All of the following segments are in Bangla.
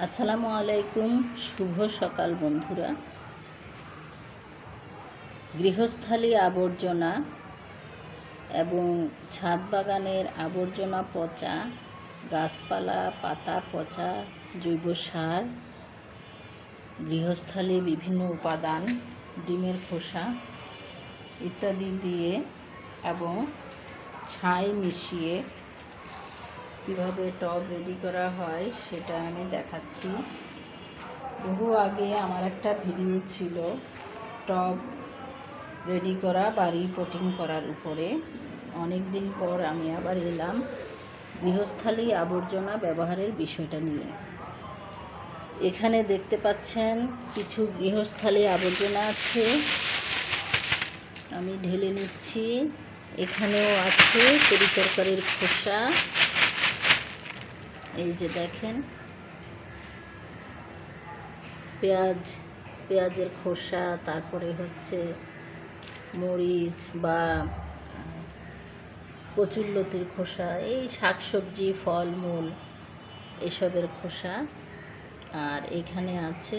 আসসালামু আলাইকুম। শুভ সকাল বন্ধুরা। গৃহস্থালী আবর্জনা এবং ছাদ বাগানের আবর্জনা পচা, গাছপালা পাতা পচা, জৈব সার, গৃহস্থালী বিভিন্ন উপাদান, ডিমের খোসা ইত্যাদি দিয়ে এবং ছাই মিশিয়ে কীভাবে টব রেডি করা হয় সেটা আমি দেখাচ্ছি। বহু আগে আমার একটা ভিডিও ছিল টব রেডি করা, বাড়ি পটিং করার উপরে। অনেক দিন পর আমি আবার এলাম গৃহস্থালী আবর্জনা ব্যবহারের বিষয়টা নিয়ে। এখানে দেখতে পাচ্ছেন কিছু গৃহস্থালী আবর্জনা আছে, আমি ঢেলে নিচ্ছি। এখানেও আছে তরিতরকারির খোসা, এই যে দেখেন পেঁয়াজের খোসা, তারপরে হচ্ছে মরিচ বা কচুরলতির খোসা, এই শাকসবজি ফলমূল এসবের খোসা। আর এখানে আছে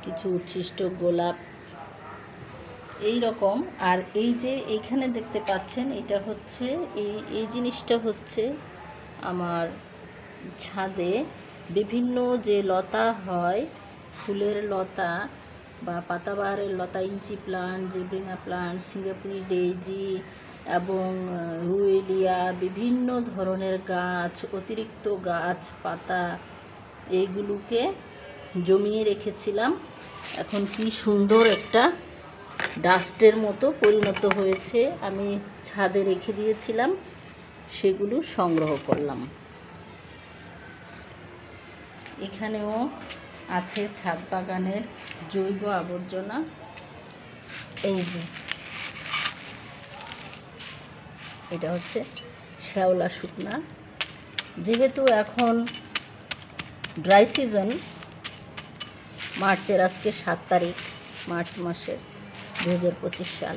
কিছু উচ্ছিষ্ট গোলাপ এই রকম। আর এই যে এইখানে দেখতে পাচ্ছেন এটা হচ্ছে এই জিনিসটা হচ্ছে আমার ছাদে বিভিন্ন যে লতা হয়, ফুলের লতা বা পাতাবাহারের লতা, ইঞ্চি প্লান্ট, জেব্রিনা প্লান্ট, সিঙ্গাপুরি ডেইজি এবং রুয়েলিয়া, বিভিন্ন ধরনের গাছ, অতিরিক্ত গাছ পাতা, এইগুলোকে জমিয়ে রেখেছিলাম। এখন কি সুন্দর একটা ডাস্টের মতো পরিণত হয়েছে। আমি ছাদে রেখে দিয়েছিলাম, সেগুলো সংগ্রহ করলাম। এখানেও আছে ছাদ বাগানের জৈব আবর্জনা। এই যে এটা হচ্ছে শ্যাওলা শুকনা। যেহেতু এখন ড্রাই সিজন, মার্চের আজকে 7 তারিখ, মার্চ মাসের 2025 সাল,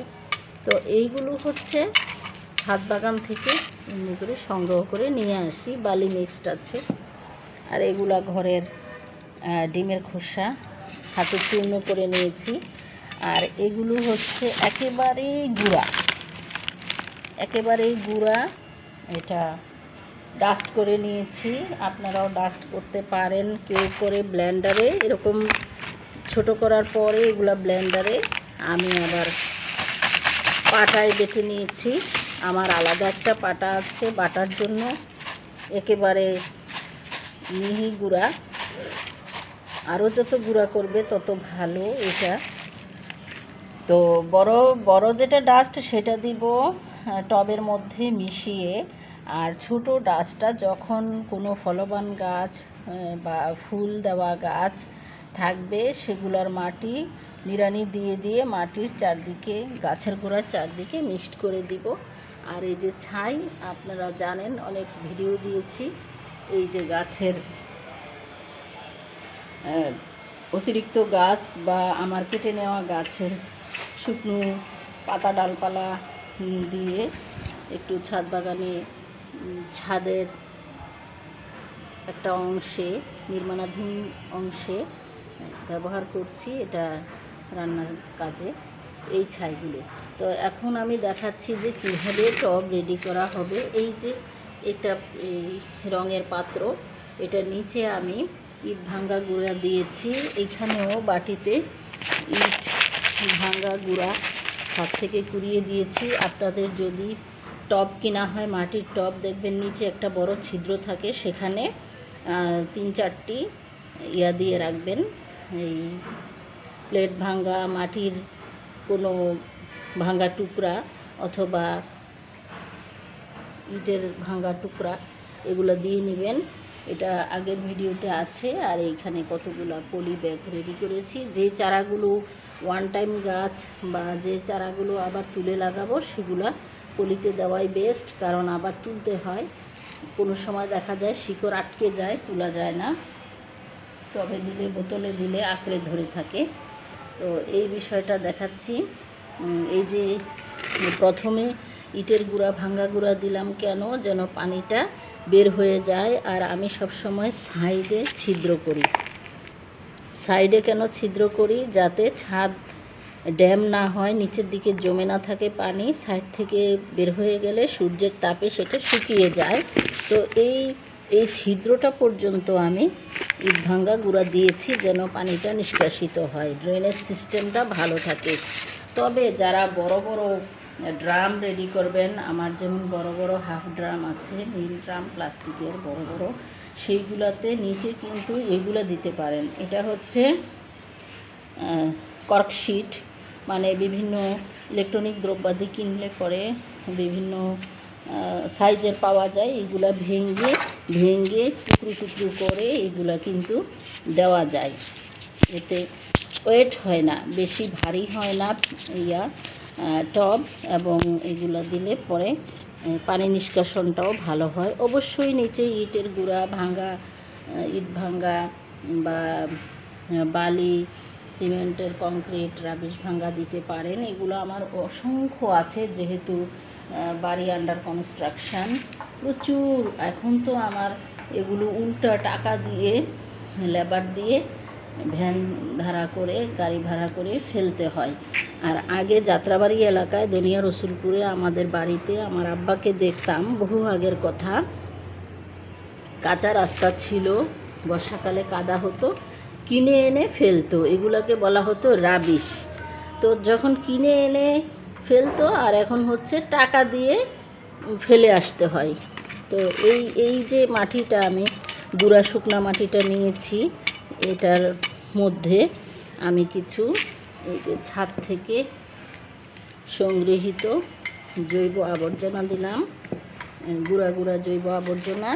তো এইগুলো হচ্ছে ছাদ বাগান থেকে এমনি করে সংগ্রহ করে নিয়ে আসি। বালি মিক্সড আছে। আর এগুলা ঘরের ডিমের খোসা হাতে চূর্ণ করে নিয়েছি। আর এগুলো হচ্ছে একেবারেই গুঁড়া, এটা ডাস্ট করে নিয়েছি। আপনারাও ডাস্ট করতে পারেন, কেউ করে ব্লেন্ডারে, এরকম ছোট করার পরে এগুলা ব্লেন্ডারে, আমি আবার পাটায় বেটে নিয়েছি। আমার আলাদা একটা পাটা আছে বাটার জন্য, একেবারে মিহি গুঁড়া। আরও যত গুঁড়া করবে তত ভালো এটা। তো বড় যেটা ডাস্ট সেটা দিব টবের মধ্যে মিশিয়ে। আর ছোট ডাস্টটা যখন কোনো ফলবান গাছ বা ফুল দেওয়া গাছ থাকবে সেগুলোর মাটি নিড়ানি দিয়ে দিয়ে মাটির চারদিকে, গাছের গোড়ার চারদিকে মিক্সড করে দিব। আর এই যে ছাই, আপনারা জানেন অনেক ভিডিও দিয়েছি, এই যে গাছের অতিরিক্ত গাছ বা আমার কেটে নেওয়া গাছের শুকনো পাতা ডালপালা দিয়ে একটু ছাদ বাগানে ছাদের একটা অংশে, নির্মাণাধীন অংশে ব্যবহার করছি, এটা রান্নার কাজে এই ছাইগুলো। তো এখন আমি দেখাচ্ছি যে কীভাবে টব রেডি করা হবে। এই যে এটা এই রঙের পাত্র, এটা নিচে আমি ইট ভাঙ্গা গুঁড়া দিয়েছি। এখানেও বাটিতে ইট ভাঙ্গা গুঁড়া ছাদ থেকে কুড়িয়ে দিয়েছি। আপনাদের যদি টব কেনা হয়, মাটির টব, দেখবেন নিচে একটা বড় ছিদ্র থাকে, সেখানে 3-4টি ইয়া দিয়ে রাখবেন, এই প্লেট ভাঙ্গা, মাটির কোনো ভাঙ্গা টুকরা অথবা ইটের ভাঙ্গা টুকরা, এগুলো দিয়ে নেবেন। এটা আগের ভিডিওতে আছে। আর এইখানে কতগুলো পলি ব্যাগ রেডি করেছি। যে চারাগুলো ওয়ান টাইম গাছ বা যে চারাগুলো আবার তুলে লাগাবো সেগুলো পলিতে দেওয়াই বেস্ট, কারণ আবার তুলতে হয়। কোনো সময় দেখা যায় শিকড় আটকে যায়, তোলা যায় না। টবে দিলে, বোতলে দিলে আঁকড়ে ধরে থাকে। তো এই বিষয়টা দেখাচ্ছি। এই যে প্রথমে ইটের গুঁড়া, ভাঙ্গা গুঁড়া দিলাম কেন, যেন পানিটা বের হয়ে যায়। আর আমি সবসময় সাইডে ছিদ্র করি। সাইডে কেন ছিদ্র করি? যাতে ছাদ ড্যাম না হয়, নিচের দিকে জমে না থাকে পানি, সাইড থেকে বের হয়ে গেলে সূর্যের তাপে সেটা শুকিয়ে যায়। তো এই ছিদ্রটা পর্যন্ত আমি ইট ভাঙ্গা গুঁড়া দিয়েছি যেন পানিটা নিষ্কাশিত হয়, ড্রেনেজ সিস্টেমটা ভালো থাকে। তবে যারা বড় বড় ড্রাম রেডি করবেন, আমার যেমন বড় বড় হাফ ড্রাম আছে, নীল ড্রাম প্লাস্টিকের বড় বড়, সেইগুলোতে নিচে কিন্তু এগুলো দিতে পারেন। এটা হচ্ছে কর্কশিট, মানে বিভিন্ন ইলেকট্রনিক দ্রব্যাদি কিনলে পরে বিভিন্ন সাইজের পাওয়া যায়। এগুলা ভেঙে টুকরো টুকরো করে এগুলা কিন্তু দেওয়া যায়। এতে ওয়েট হয় না, বেশি ভারী হয় না টব, এবং এগুলো দিলে পরে পানি নিষ্কাশনটাও ভালো হয়। অবশ্যই নিচে ইটের গুঁড়া ভাঙ্গা, ইট ভাঙ্গা বা বালি, সিমেন্টের, কংক্রিট, রাবিশ ভাঙ্গা দিতে পারেন। এগুলো আমার অসংখ্য আছে, যেহেতু বাড়ি আন্ডার কনস্ট্রাকশান প্রচুর। এখন তো আমার এগুলো উল্টা টাকা দিয়ে, লেবার দিয়ে ভ্যান ভাড়া করে, গাড়ি ভাড়া করে ফেলতে হয়। আর আগে যাত্রাবাড়ি এলাকায় দনিয়া রসুলপুরে আমাদের বাড়িতে আমার আব্বাকে দেখতাম, বহু আগের কথা, কাঁচা রাস্তা ছিল, বর্ষাকালে কাদা হতো, কিনে এনে ফেলতো, এগুলোকে বলা হতো রাবিশ। তো যখন কিনে এনে ফেলতো, আর এখন হচ্ছে টাকা দিয়ে ফেলে আসতে হয়। তো এই যে মাটিটা আমি গুঁড়া শুকনা মাটিটা নিয়েছি, এটার মধ্যে আমি কিছু এই যে ছাদ থেকে সংগৃহীত জৈব আবর্জনা দিলাম, গুঁড়া গুঁড়া জৈব আবর্জনা।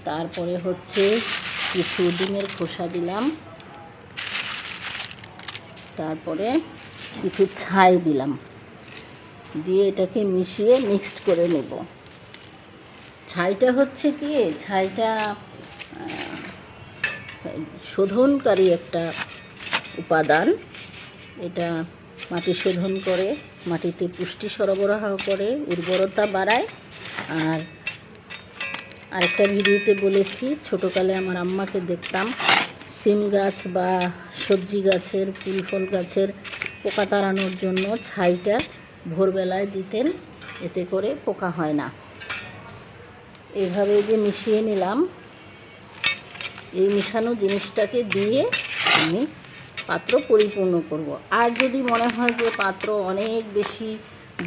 তারপরে হচ্ছে কিছু ডিমের খোসা দিলাম, তারপরে কিছু ছাই দিলাম, দিয়ে এটাকে মিশিয়ে মিক্সড করে নেব। ছাইটা হচ্ছে কি, ছাইটা শোধনকারী একটা উপাদান। এটা মাটি শোধন করে, মাটিতে পুষ্টি সরবরাহ করে, উর্বরতা বাড়ায়। আর আরেকটা ভিডিওতে বলেছি, ছোটোকালে আমার আম্মাকে দেখতাম সিম গাছ বা সবজি গাছের, ফুল ফল গাছের পোকা তাড়ানোর জন্য ছাইটা ভোরবেলায় দিতেন, এতে করে পোকা হয় না। এইভাবে যে মিশিয়ে নিলাম, এই মিশানো জিনিসটাকে দিয়ে আমি পাত্র পরিপূর্ণ করব। আর যদি মনে হয় যে পাত্র অনেক বেশি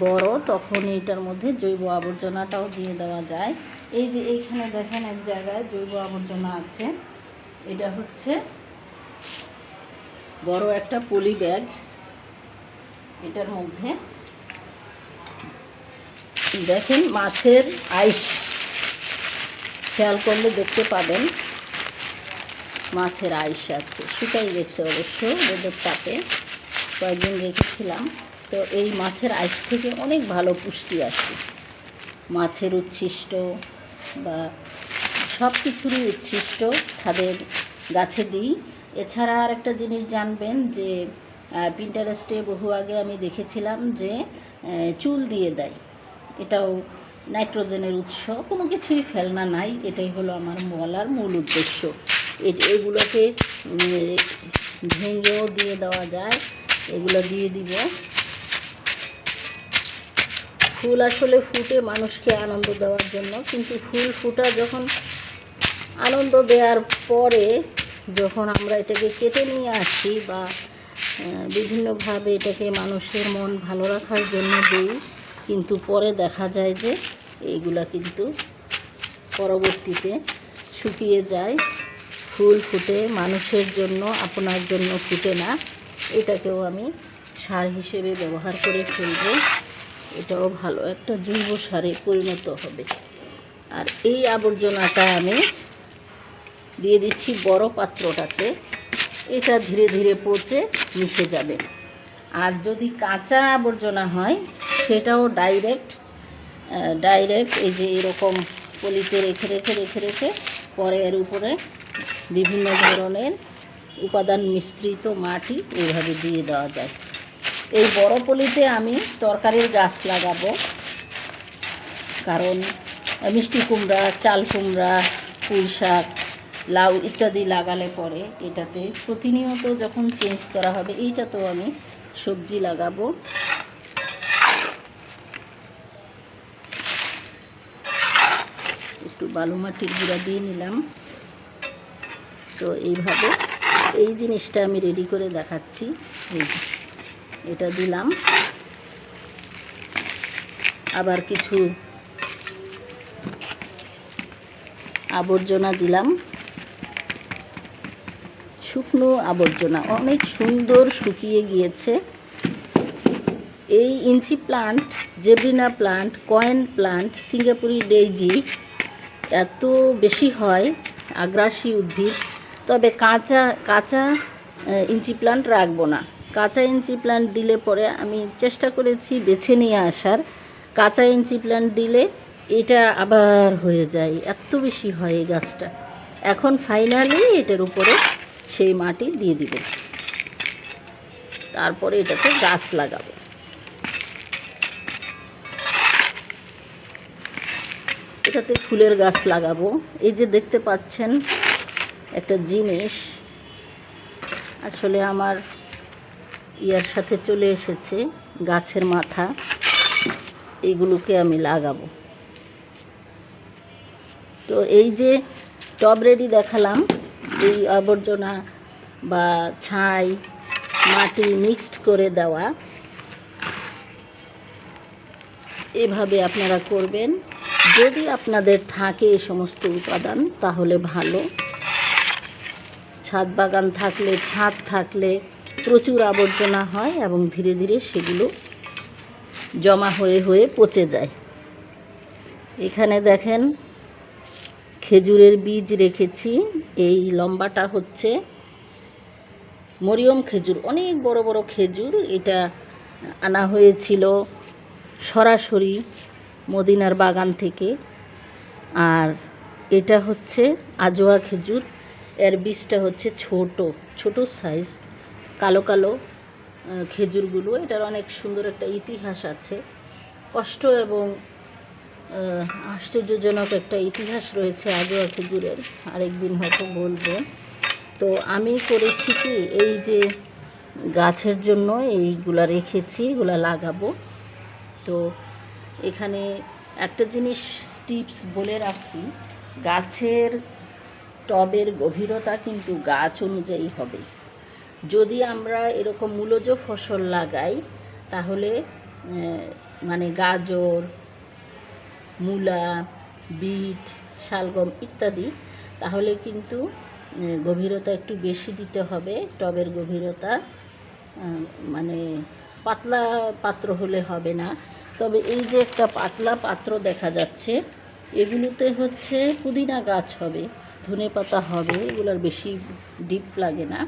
বড়, তখন এইটার মধ্যে জৈব আবর্জনাটাও দিয়ে দেওয়া যায়। এই যে এইখানে দেখেন এক জায়গায় জৈব আবর্জনা আছে, এটা হচ্ছে বড় একটা পলি ব্যাগ। এটার মধ্যে দেখেন মাছের আইস, খেয়াল করলে দেখতে পাবেন মাছের আইস আছে, শুকাই গেছে অবশ্য রোদের তাপে, কয়েকদিন রেখেছিলাম। তো এই মাছের আইস থেকে অনেক ভালো পুষ্টি আসে। মাছের উচ্ছিষ্ট বা সব কিছুরই উচ্ছিষ্ট ছাদের গাছে দিই। এছাড়া আর একটা জিনিস জানবেন যে পিন্টারেস্টে বহু আগে আমি দেখেছিলাম যে চুল দিয়ে দেয়, এটাও নাইট্রোজেনের উৎস। কোনো কিছুই ফেলনা নাই, এটাই হলো আমার বলার মূল উদ্দেশ্য। এগুলোকে ভেঙেও দিয়ে দেওয়া যায়, এগুলো দিয়ে দিব। ফুল আসলে ফুটে মানুষকে আনন্দ দেওয়ার জন্য, কিন্তু ফুল ফুটা যখন আনন্দ দেওয়ার পরে যখন আমরা এটাকে কেটে নিয়ে আসি বা বিভিন্নভাবে এটাকে মানুষের মন ভালো রাখার জন্য দিই, কিন্তু পরে দেখা যায় যে এইগুলা কিন্তু পরবর্তীতে শুকিয়ে যায়, ফুল ফুটে মানুষের জন্য, আপনার জন্য ফুটে না। এটাকেও আমি সার হিসেবে ব্যবহার করে ফেলব, এটাও ভালো একটা জৈব সারে পরিণত হবে। আর এই আবর্জনাটা আমি দিয়ে দিচ্ছি বড় পাত্রটাতে, এটা ধীরে ধীরে পচে মিশে যাবে। আর যদি কাঁচা আবর্জনা হয় সেটাও ডাইরেক্ট এই যে এরকম পলিতে রেখে রেখে রেখে রেখে পরে এর উপরে বিভিন্ন ধরনের উপাদান মিশ্রিত মাটি এইভাবে দিয়ে দেওয়া যায়। এই বড় পলিতে আমি তরকারির গাছ লাগাবো, কারণ মিষ্টি কুমড়া, চাল কুমড়া, পুঁই শাক, লাউ ইত্যাদি লাগালে পরে এটাতে প্রতিনিয়ত যখন চেঞ্জ করা হবে, এইটাতেও আমি সবজি লাগাবো। একটু বালু মাটির গুঁড়া দিয়ে নিলাম। তো এইভাবে এই জিনিসটা আমি রেডি করে দেখাচ্ছি। এটা দিলাম, আবার কিছু আবর্জনা দিলাম, শুকনো আবর্জনা, অনেক সুন্দর শুকিয়ে গিয়েছে। এই inch plant, zebrina plant, coin plant, সিঙ্গাপুরি ডেইজি এত বেশি হয়, আগ্রাসী উদ্ভিদ। তবে কাঁচা ইঞ্চি প্লান্ট রাখবো না। কাঁচা ইঞ্চি প্লান্ট দিলে পরে আমি চেষ্টা করেছি বেছে নিয়ে আসার। কাঁচা ইঞ্চি প্লান্ট দিলে এটা আবার হয়ে যায়, এত বেশি হয় এই গাছটা। এখন ফাইনালি এটার উপরে সেই মাটি দিয়ে দিব, তারপরে এটাতে গাছ লাগাবো। এটাতে ফুলের গাছ লাগাবো। এই যে দেখতে পাচ্ছেন একটা জিনিস আসলে আমার ইয়ার সাথে চলে এসেছে, গাছের মাথা, এইগুলোকে আমি লাগাবো। তো এই যে টব রেডি দেখালাম, এই আবর্জনা বা ছাই মাটি মিক্সড করে দেওয়া, এভাবে আপনারা করবেন। যদি আপনাদের থাকে এই সমস্ত উপাদান তাহলে ভালো। ছাদ বাগান থাকলে, ছাদ থাকলে প্রচুর আবর্জনা হয় এবং ধীরে ধীরে সেগুলো জমা হয়ে হয়ে পচে যায়। এখানে দেখেন খেজুরের বীজ রেখেছি। এই লম্বাটা হচ্ছে মরিয়ম খেজুর, অনেক বড় বড় খেজুর। এটা আনা হয়েছিল সরাসরি মদিনার বাগান থেকে। আর এটা হচ্ছে আজোয়া খেজুর, এর বীজটা হচ্ছে ছোট ছোট সাইজ, কালো কালো খেজুরগুলো। এটার অনেক সুন্দর একটা ইতিহাস আছে, কষ্ট এবং আশ্চর্যজনক একটা ইতিহাস রয়েছে আজোয়া খেজুরের, আরেকদিন হয়তো বলবো। তো আমি করেছি কি, এই যে গাছের জন্য এইগুলা রেখেছি, এগুলা লাগাবো। তো এখানে একটা জিনিস টিপস বলে রাখি, গাছের টবের গভীরতা কিন্তু গাছ অনুযায়ী হবে। যদি আমরা এরকম মূলজ ফসল লাগাই তাহলে মানে গাজর, মূলা, বিট, শালগম ইত্যাদি, তাহলে কিন্তু গভীরতা একটু বেশি দিতে হবে। টবের গভীরতা মানে পাতলা পাত্র হলে হবে না। তবে এই যে একটা পাতলা পাত্র দেখা যাচ্ছে, এগুলোতে হচ্ছে পুদিনা গাছ হবে, ধনেপাতা হবে, এগুলোর বেশি ডিপ লাগে না।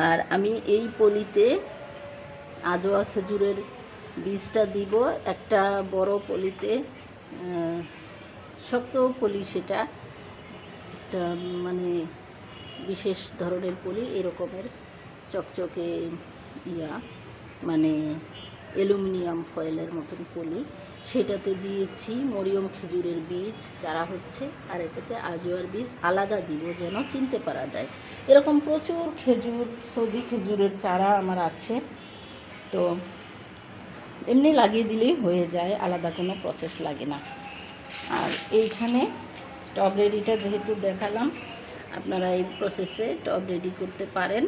আর আমি এই পলিতে আজোয়া খেজুরের বীজটা দিব, একটা বড় পলিতে, শক্ত পলি, সেটা একটা মানে বিশেষ ধরনের পলি, এরকমের চকচকে মানে অ্যালুমিনিয়াম ফয়েলের মতন পলি, সেটাতে দিয়েছি মরিয়ম খেজুরের বীজ চারা হচ্ছে। আর এটাতে আজোয়ার বীজ আলাদা দিব যেন চিনতে পারা যায়। এরকম প্রচুর খেজুর, সৌদি খেজুরের চারা আমার আছে। তো এমনি লাগিয়ে দিলেই হয়ে যায়, আলাদা কোনো প্রসেস লাগে না। আর এইখানে টব রেডিটা যেহেতু দেখালাম, আপনারা এই প্রসেসে টব রেডি করতে পারেন।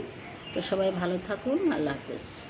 তো সবাই ভালো থাকুন, আল্লাহ হাফেজ।